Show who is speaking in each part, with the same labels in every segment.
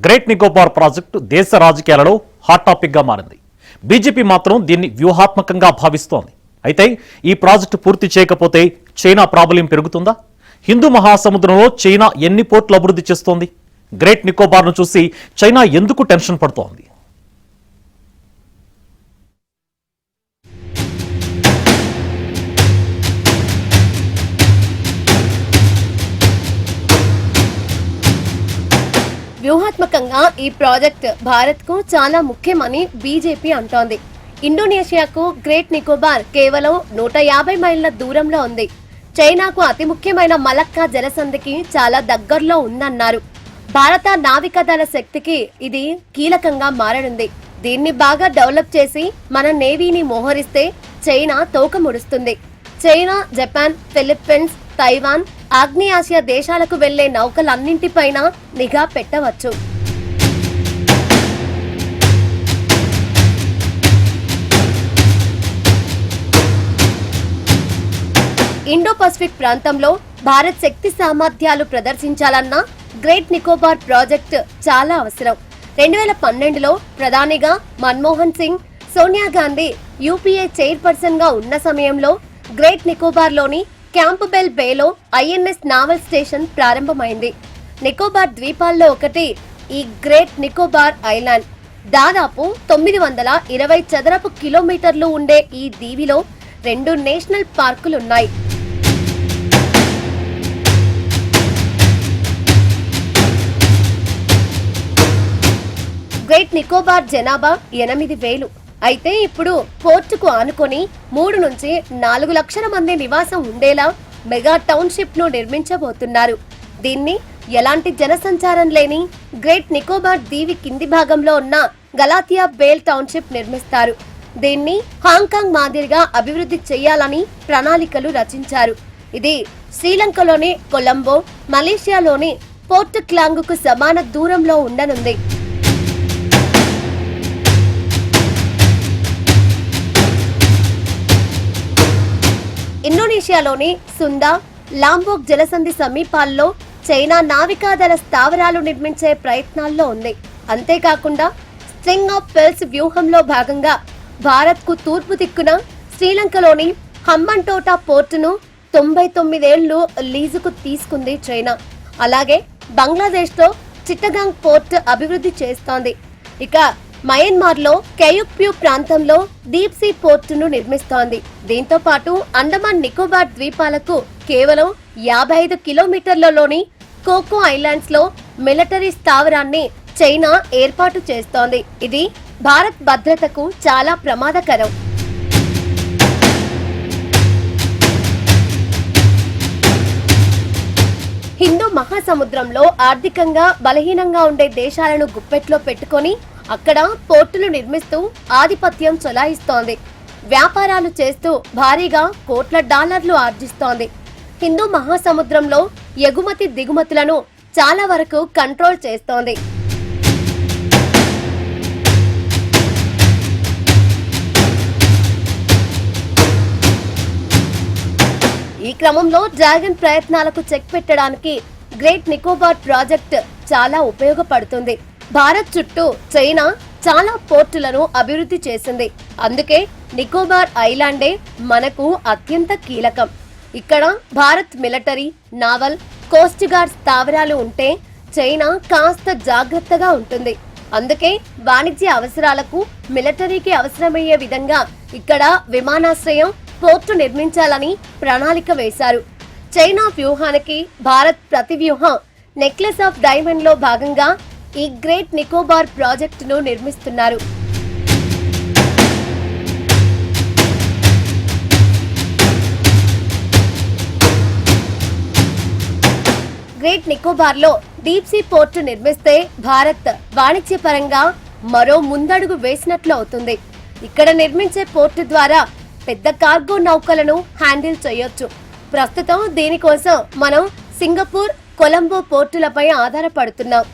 Speaker 1: Great Nicobar project దేశ రాజకీయాలలో hot topic గా మారింది. బీజేపీ మాత్రం దీన్ని వ్యూహాత్మకంగా భావిస్తోంది. అయితే ఈ ప్రాజెక్టు పూర్తి చేయకపోతే చైనా ప్రాబల్యం పెరుగుతుందా? హిందూ మహాసముద్రంలో చైనా ఎన్ని పోర్టులు అభివృద్ధి చేస్తోంది? గ్రేట్ నికోబార్ను చూసి చైనా ఎందుకు టెన్షన్ పడుతోంది?
Speaker 2: వ్యూహాత్మకంగా ఈ ప్రాజెక్ట్ భారత్ కు చాలా ముఖ్యమని బీజేపీ అంటోంది. ఇండోనేషియాకు గ్రేట్ నికోబార్ కేవలం 150 మైళ్ల దూరంలో ఉంది. చైనాకు అతి ముఖ్యమైన మలక్కా జలసంధికి చాలా దగ్గరలో ఉందన్నారు. భారత నావికాదళ శక్తికి ఇది కీలకంగా మారనుంది. దీన్ని బాగా డెవలప్ చేసి మన నేవీని మోహరిస్తే చైనా తోక ముడుస్తుంది. చైనా, జపాన్, ఫిలిప్పీన్స్, తైవాన్, ఆగ్నేయాసియా దేశాలకు వెళ్లే నౌకలన్నింటిపైన నిఘా పెట్టవచ్చు. ఇండో పసిఫిక్ ప్రాంతంలో భారత్ శక్తి సామర్థ్యాలు ప్రదర్శించాలన్న గ్రేట్ నికోబార్ ప్రాజెక్ట్ చాలా అవసరం. 2012లో ప్రధానిగా మన్మోహన్ సింగ్, సోనియా గాంధీ యూపీఏ చైర్పర్సన్ గా ఉన్న సమయంలో గ్రేట్ నికోబార్ లోని క్యాంప్బెల్ బేలో ఐఎన్ఎస్ నావల్ స్టేషన్ ప్రారంభమైంది. నికోబార్ ద్వీపాల్లో ఒకటి ఈ గ్రేట్ నికోబార్ ఐలాండ్. దాదాపు 920 చదరపు కిలోమీటర్లు ఉండే ఈ దీవిలో 2 నేషనల్ పార్కులున్నాయి. గ్రేట్ నికోబార్ జనాభా 8,000. అయితే ఇప్పుడు పోర్టుకు ఆనుకొని 3 నుంచి 4 లక్షల మంది నివాసం ఉండేలా మెగా టౌన్షిప్ ను నిర్మించబోతున్నారు. దీన్ని ఎలాంటి జనసంచారం లేని గ్రేట్ నికోబార్ దీవి కింది భాగంలో ఉన్న గలాతియా బేల్ టౌన్షిప్ నిర్మిస్తారు. దీన్ని హాంకాంగ్ మాదిరిగా అభివృద్ధి చేయాలని ప్రణాళికలు రచించారు. ఇది శ్రీలంకలోని కొలంబో, మలేషియాలోని పోర్ట్ క్లాంగుకు సమాన దూరంలో ఉండనుంది. ఇండోనేషియాలోని సుందా, లాంబోక్ జలసంధి సమీపాల్లో చైనా నావికాదళ స్థావరాలు నిర్మించే ప్రయత్నాల్లో ఉంది. అంతేకాకుండా స్ట్రింగ్ ఆఫ్ పెర్ల్స్ వ్యూహంలో భాగంగా భారత్ కు తూర్పు దిక్కున శ్రీలంకలోని హంబంటోటా పోర్టును 99 ఏళ్లు లీజుకు తీసుకుంది చైనా. అలాగే బంగ్లాదేశ్ లో చిట్టగాంగ్ పోర్ట్ అభివృద్ధి చేస్తోంది. ఇక మయన్మార్ లో కెయుక్ప్యూ ప్రాంతంలో డీప్ సీ పోర్టును నిర్మిస్తోంది. దీంతో పాటు అండమాన్ నికోబార్ ద్వీపాలకు కేవలం 55 కిలోమీటర్లలోని కోకో ఐలాండ్స్ లో మిలిటరీ స్థావరాన్ని చైనా ఏర్పాటు చేస్తోంది. ఇది భారత్ భద్రతకు చాలా ప్రమాదకరం. హిందూ మహాసముద్రంలో ఆర్థికంగా బలహీనంగా ఉండే దేశాలను గుప్పెట్లో పెట్టుకొని అక్కడ పోర్టులు నిర్మిస్తూ ఆధిపత్యం చెలాయిస్తోంది. వ్యాపారాలు చేస్తూ భారీగా కోట్ల డాలర్లు ఆర్జిస్తోంది. హిందూ మహాసముద్రంలో ఎగుమతి దిగుమతులను చాలా వరకు కంట్రోల్ చేస్తోంది. ఈ క్రమంలో డ్రాగన్ ప్రయత్నాలకు చెక్ పెట్టడానికి గ్రేట్ నికోబార్ ప్రాజెక్ట్ చాలా ఉపయోగపడుతుంది. భారత్ చుట్టూ చైనా చాలా పోర్టులను అభివృద్ధి చేసింది. అందుకే నికోబార్ ఐలాండే మనకు అత్యంత కీలకం. ఇక్కడ Bharat military, naval, coast guard స్థావరాలు ఉంటే చైనా కాస్త జాగ్రత్తగా ఉంటుంది. అందుకే వాణిజ్య అవసరాలకు మిలిటరీకి అవసరమయ్యే విధంగా ఇక్కడ విమానాశ్రయం, పోర్టు నిర్మించాలని ప్రణాళిక వేశారు. చైనా వ్యూహానికి భారత్ ప్రతి వ్యూహం నెక్లెస్ ఆఫ్ డైమండ్ లో భాగంగా ఈ గ్రేట్ నికోబార్ ప్రాజెక్టును నిర్మిస్తున్నారు. గ్రేట్ నికోబార్ లో డీప్ సీ పోర్టు నిర్మిస్తే భారత్ వాణిజ్యపరంగా మరో ముందడుగు వేసినట్లు అవుతుంది. ఇక్కడ నిర్మించే పోర్టు ద్వారా పెద్ద కార్గో నౌకలను హ్యాండిల్ చేయొచ్చు. ప్రస్తుతం దీనికోసం మనం సింగపూర్, కొలంబో పోర్టులపై ఆధారపడుతున్నాం.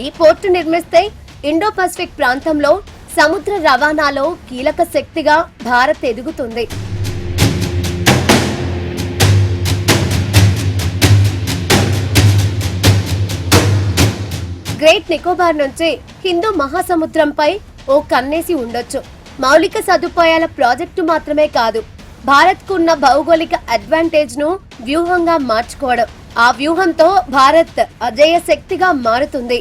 Speaker 2: ఈ పోర్టు నిర్మిస్తే ఇండో పసిఫిక్ ప్రాంతంలో సముద్ర రవాణాలో కీలక శక్తిగా భారత్ ఎదుగుతుంది. గ్రేట్ నికోబార్ నుంచి హిందూ మహాసముద్రంపై ఓ కన్నేసి ఉండొచ్చు. మౌలిక సదుపాయాల ప్రాజెక్టు మాత్రమే కాదు, భారత్ కున్న భౌగోళిక అడ్వాంటేజ్ ను వ్యూహంగా మార్చుకోవడం. ఆ వ్యూహంతో భారత్ అజేయ శక్తిగా మారుతుంది.